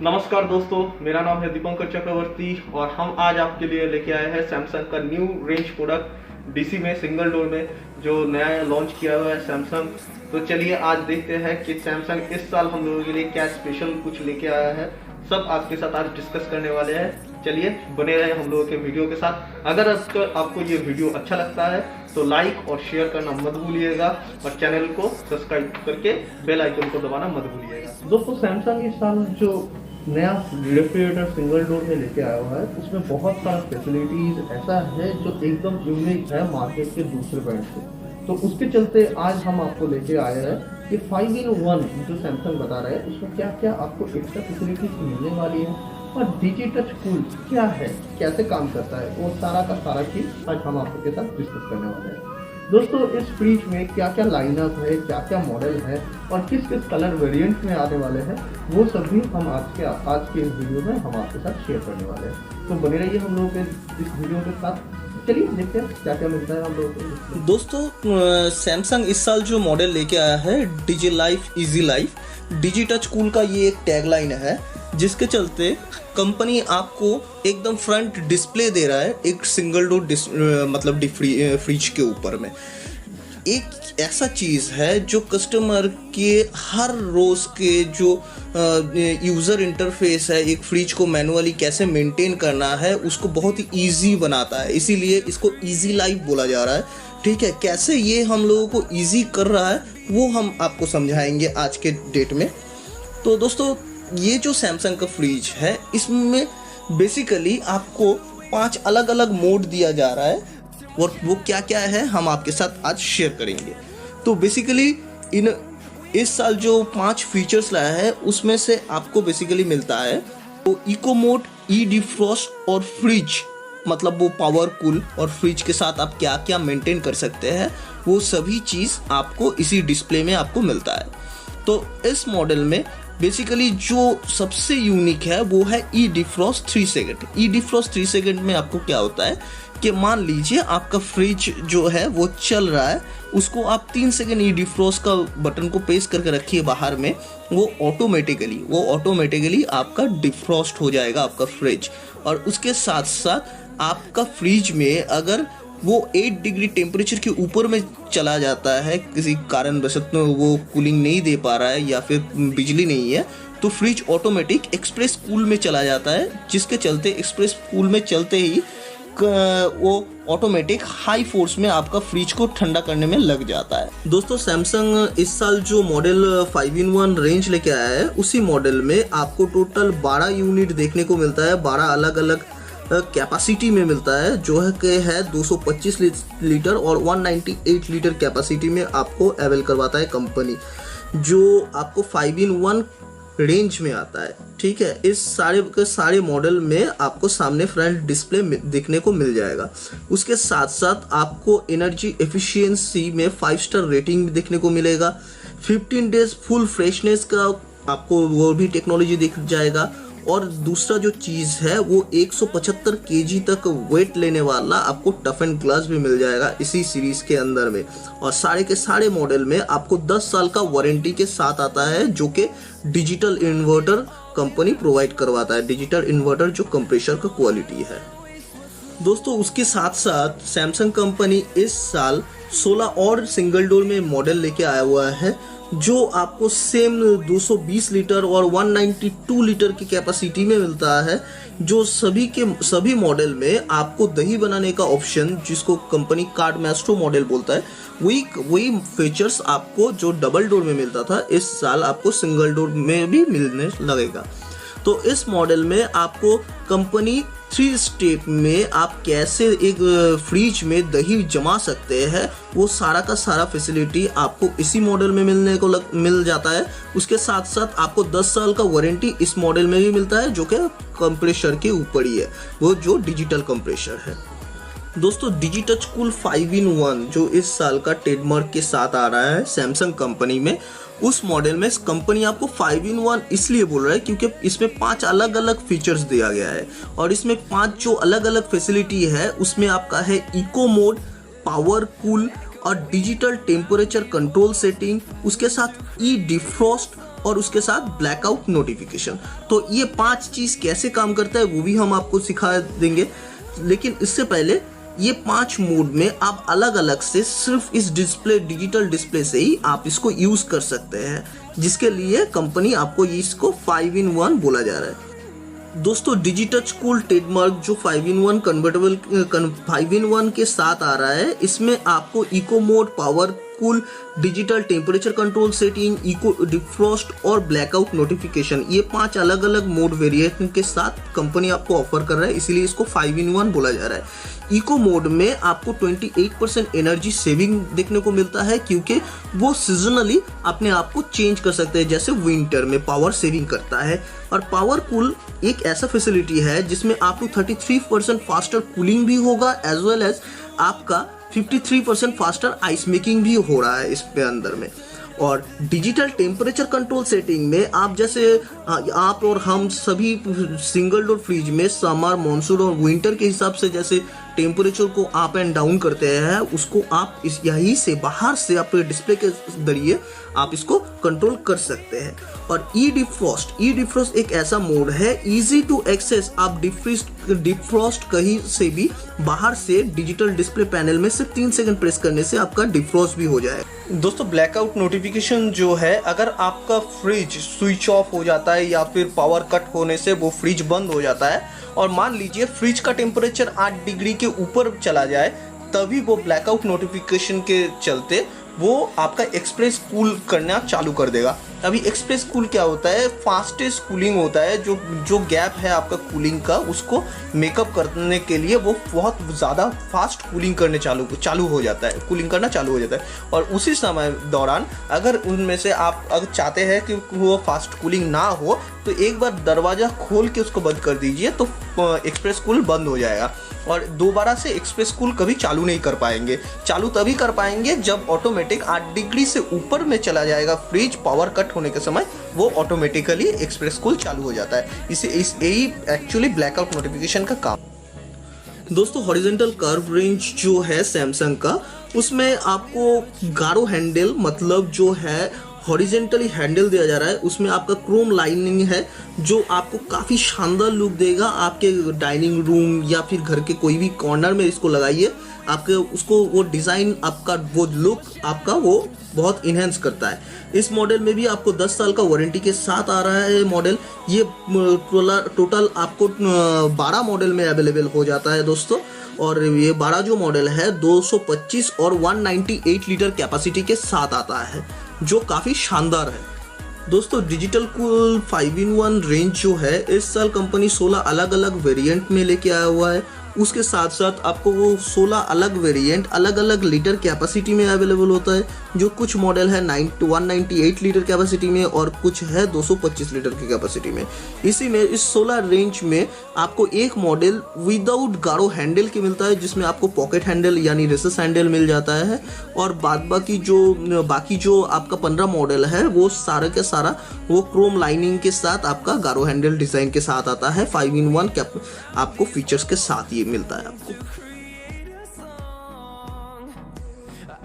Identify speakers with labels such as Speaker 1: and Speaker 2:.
Speaker 1: नमस्कार दोस्तों, मेरा नाम है दीपंकर चक्रवर्ती और हम आज आपके लिए लेके आए हैं सैमसंग का न्यू रेंज प्रोडक्ट डीसी में सिंगल डोर में जो नया लॉन्च किया हुआ है सैमसंग। तो चलिए आज देखते हैं कि सैमसंग इस साल हम लोगों के लिए क्या स्पेशल कुछ लेके आया है। सब आपके साथ आज डिस्कस करने वाले हैं। चलिए बने रहे हम लोगों के वीडियो के साथ। अगर आपको ये वीडियो अच्छा लगता है तो लाइक और शेयर करना मत भूलिएगा और चैनल को सब्सक्राइब करके बेल आइकन को दबाना मत भूलिएगा। दोस्तों, सैमसंग इस साल जो नया रेफ्रिजरेटर सिंगल डोर में लेके आया हुआ है उसमें बहुत सारा फैसिलिटीज ऐसा है जो एकदम यूनिक है मार्केट के दूसरे ब्रांड से। तो उसके चलते आज हम आपको लेके आए हैं कि 5-in-1 जो सैमसंग बता रहा है उसमें क्या क्या आपको एक्स्ट्रा फैसिलिटीज मिलने वाली है और डीजी टच कूल क्या है, कैसे काम करता है, वो सारा का सारा चीज आज हम आपके साथ डिस्कस करने वाले हैं। दोस्तों, इस फ्रिज में क्या क्या लाइनअप है, क्या क्या मॉडल है और किस किस कलर वेरिएंट में आने वाले हैं, वो सब भी हम आज के इस वीडियो में हम आपके साथ शेयर करने वाले हैं। तो बने रहिए हम लोगों के इस वीडियो के साथ। चलिए देखते हैं क्या क्या मिलता है हम लोगों को।
Speaker 2: दोस्तों, सैमसंग इस साल जो मॉडल लेके आया है डिजी लाइफ इजी लाइफ, डिजी टच कूल का ये एक टैगलाइन है जिसके चलते कंपनी आपको एकदम फ्रंट डिस्प्ले दे रहा है एक सिंगल डोर मतलब फ्रिज के ऊपर में। एक ऐसा चीज़ है जो कस्टमर के हर रोज़ के जो यूज़र इंटरफेस है एक फ्रिज को मैनुअली कैसे मेंटेन करना है उसको बहुत ही ईजी बनाता है, इसीलिए इसको ईजी लाइफ बोला जा रहा है। ठीक है, कैसे ये हम लोगों को ईजी कर रहा है वो हम आपको समझाएंगे आज के डेट में। तो दोस्तों, ये जो सैमसंग का फ्रिज है इसमें बेसिकली आपको 5 अलग अलग मोड दिया जा रहा है और वो क्या क्या है हम आपके साथ आज शेयर करेंगे। तो बेसिकली इस साल जो 5 फीचर्स लाया है उसमें से आपको बेसिकली मिलता है तो इको मोड, ई डिफ्रॉस्ट और फ्रिज, मतलब वो पावर कूल और फ्रिज के साथ आप क्या क्या मेंटेन कर सकते हैं वो सभी चीज़ आपको इसी डिस्प्ले में आपको मिलता है। तो इस मॉडल में बेसिकली जो सबसे यूनिक है वो है ई डिफ्रॉस्ट 3 सेकंड। ई डिफ्रॉस्ट 3 सेकंड में आपको क्या होता है कि मान लीजिए आपका फ्रिज जो है वो चल रहा है, उसको आप 3 सेकंड ई डिफ्रॉस्ट का बटन को प्रेस करके रखिए बाहर में, वो ऑटोमेटिकली आपका डिफ्रॉस्ट हो जाएगा आपका फ्रिज। और उसके साथ साथ आपका फ्रिज में अगर वो 8 डिग्री टेम्परेचर के ऊपर में चला जाता है, किसी कारणवश वो कूलिंग नहीं दे पा रहा है या फिर बिजली नहीं है, तो फ्रिज ऑटोमेटिक एक्सप्रेस कूल में चला जाता है, जिसके चलते एक्सप्रेस कूल में चलते ही वो ऑटोमेटिक हाई फोर्स में आपका फ्रिज को ठंडा करने में लग जाता है। दोस्तों, सैमसंग इस साल जो मॉडल 5-in-1 रेंज लेके आया है उसी मॉडल में आपको टोटल 12 यूनिट देखने को मिलता है। 12 अलग अलग कैपेसिटी में मिलता है, जो है कि है 225 लीटर और 198 लीटर कैपेसिटी में आपको अवेल करवाता है कंपनी, जो आपको 5-in-1 रेंज में आता है। ठीक है, इस सारे के सारे मॉडल में आपको सामने फ्रंट डिस्प्ले देखने को मिल जाएगा। उसके साथ साथ आपको एनर्जी एफिशिएंसी में 5 स्टार रेटिंग भी देखने को मिलेगा। 15 डेज फुल फ्रेशनेस का आपको वो भी टेक्नोलॉजी दिख जाएगा। और दूसरा जो चीज़ है वो 175 केजी तक वेट लेने वाला आपको टफ एंड ग्लास भी मिल जाएगा इसी सीरीज के अंदर में। और सारे के सारे मॉडल में आपको 10 साल का वारंटी के साथ आता है, जो कि डिजिटल इन्वर्टर कंपनी प्रोवाइड करवाता है, डिजिटल इन्वर्टर जो कंप्रेसर का क्वालिटी है। दोस्तों, उसके साथ साथ सैमसंग कंपनी इस साल 16 और सिंगल डोर में मॉडल लेके आया हुआ है, जो आपको सेम 220 लीटर और 192 लीटर की कैपेसिटी में मिलता है, जो सभी मॉडल में आपको दही बनाने का ऑप्शन, जिसको कंपनी कार्ड मैस्ट्रो मॉडल बोलता है, वही फीचर्स आपको जो डबल डोर में मिलता था इस साल आपको सिंगल डोर में भी मिलने लगेगा। तो इस मॉडल में आपको कंपनी 3 स्टेप में आप कैसे एक फ्रिज में दही जमा सकते हैं वो सारा का सारा फैसिलिटी आपको इसी मॉडल में मिल जाता है। उसके साथ साथ आपको 10 साल का वारंटी इस मॉडल में भी मिलता है, जो कि कंप्रेसर के ऊपर ही है, वो जो डिजिटल कंप्रेसर है। दोस्तों, डिजी टच कूल 5-in-1 जो इस साल का ट्रेडमार्क के साथ आ रहा है सैमसंग कंपनी में, उस मॉडल में कंपनी आपको 5-in-1 इसलिए बोल रहा है क्योंकि इसमें 5 अलग अलग फीचर्स दिया गया है। और इसमें 5 जो अलग अलग फैसिलिटी है उसमें आपका है इको मोड, पावर कूल और डिजिटल टेम्परेचर कंट्रोल सेटिंग, उसके साथ ई डिफ्रॉस्ट और उसके साथ ब्लैकआउट नोटिफिकेशन। तो ये 5 चीज़ कैसे काम करता है वो भी हम आपको सिखा देंगे, लेकिन इससे पहले ये 5 मोड में आप अलग अलग से सिर्फ इस डिस्प्ले, डिजिटल डिस्प्ले से ही आप इसको यूज़ कर सकते हैं, जिसके लिए कंपनी आपको इसको 5-in-1 बोला जा रहा है। दोस्तों डिजिटच कूल ट्रेडमार्क जो 5-in-1 कन्वर्टेबल 5-in-1 के साथ आ रहा है, इसमें आपको eco mode, power cool, digital temperature control setting, eco defrost और ब्लैकआउट नोटिफिकेशन, ये 5 अलग अलग मोड वेरिएंट के साथ कंपनी आपको ऑफर कर रहा है, इसीलिए इसको 5-in-1 बोला जा रहा है। इको मोड में आपको 28% एनर्जी सेविंग देखने को मिलता है, क्योंकि वो सीजनली अपने आप को चेंज कर सकते हैं, जैसे विंटर में पावर सेविंग करता है। और पावर कूल एक ऐसा फैसिलिटी है जिसमें आपको 33% फास्टर कूलिंग भी होगा, एज वेल एज आपका 53% फास्टर आइस मेकिंग भी हो रहा है इसके अंदर में। और डिजिटल टेम्परेचर कंट्रोल सेटिंग में आप जैसे आप और हम सभी सिंगल डोर फ्रिज में समर, मॉनसून और विंटर के हिसाब से जैसे टेम्परेचर को अप एंड डाउन करते हैं, उसको आप इस यहीं से बाहर से अपने डिस्प्ले के जरिए आप इसको कंट्रोल कर सकते हैं। और ई डिफ्रॉस्ट एक ऐसा मोड है इजी टू एक्सेस, आप डिफ्रॉस्ट कहीं से भी बाहर से डिजिटल डिस्प्ले पैनल में सिर्फ 3 सेकंड प्रेस करने से आपका डिफ्रॉस्ट भी हो जाएगा। दोस्तों ब्लैकआउट नोटिफिकेशन जो है, अगर आपका फ्रिज स्विच ऑफ हो जाता है या फिर पावर कट होने से वो फ्रिज बंद हो जाता है और मान लीजिए फ्रिज का टेम्परेचर 8 डिग्री के ऊपर चला जाए, तभी वो ब्लैकआउट नोटिफिकेशन के चलते वो आपका एक्सप्रेस कूल करना चालू कर देगा। अभी एक्सप्रेस कूल क्या होता है, फास्टेस्ट कूलिंग होता है, जो गैप है आपका कूलिंग का उसको मेकअप करने के लिए वो बहुत ज़्यादा फास्ट कूलिंग करने चालू हो जाता है, कूलिंग करना चालू हो जाता है। और उसी समय दौरान अगर उनमें से आप अगर चाहते हैं कि वो फास्ट कूलिंग ना हो, तो एक बार दरवाज़ा खोल के उसको बंद कर दीजिए, तो एक्सप्रेस कूल बंद हो जाएगा और दोबारा से एक्सप्रेस कूल कभी चालू नहीं कर पाएंगे। चालू तभी कर पाएंगे जब ऑटोमेटिक 8 डिग्री से ऊपर में चला जाएगा फ्रिज, पावर कट होने के समय वो ऑटोमेटिकली एक्सप्रेस कूल चालू हो जाता है। यही एक्चुअली ब्लैकआउट नोटिफिकेशन का काम। दोस्तों हॉरिजॉन्टल कर्व रेंज जो है सैमसंग का, उसमें आपको गारो हैंडल, मतलब जो है हॉरिजेंटली हैंडल दिया जा रहा है, उसमें आपका क्रोम लाइनिंग है जो आपको काफ़ी शानदार लुक देगा। आपके डाइनिंग रूम या फिर घर के कोई भी कॉर्नर में इसको लगाइए, आपके उसको वो डिज़ाइन, आपका वो लुक आपका वो बहुत इन्हेंस करता है। इस मॉडल में भी आपको 10 साल का वारंटी के साथ आ रहा है मॉडल। ये टोटल आपको 12 मॉडल में अवेलेबल हो जाता है दोस्तों। और ये 12 जो मॉडल है 225 और 198 लीटर कैपेसिटी के साथ आता है, जो काफ़ी शानदार है। दोस्तों डिजिटल कूल 5-in-1 रेंज जो है, इस साल कंपनी 16 अलग अलग वेरिएंट में लेके आया हुआ है। उसके साथ साथ आपको वो 16 अलग वेरिएंट अलग अलग लीटर कैपेसिटी में अवेलेबल होता है, जो कुछ मॉडल है 198 लीटर कैपेसिटी में और कुछ है 225 लीटर की कैपेसिटी में। इसी में इस 16 रेंज में आपको एक मॉडल विदाउट गारो हैंडल के मिलता है, जिसमें आपको पॉकेट हैंडल यानी रिसेस हैंडल मिल जाता है। और बाकी जो आपका 15 मॉडल है वो सारा का सारा वो क्रोम लाइनिंग के साथ आपका गारो हैंडल डिज़ाइन के साथ आता है। 5-in-1 आपको फीचर्स के साथ ये मिलता है आपको।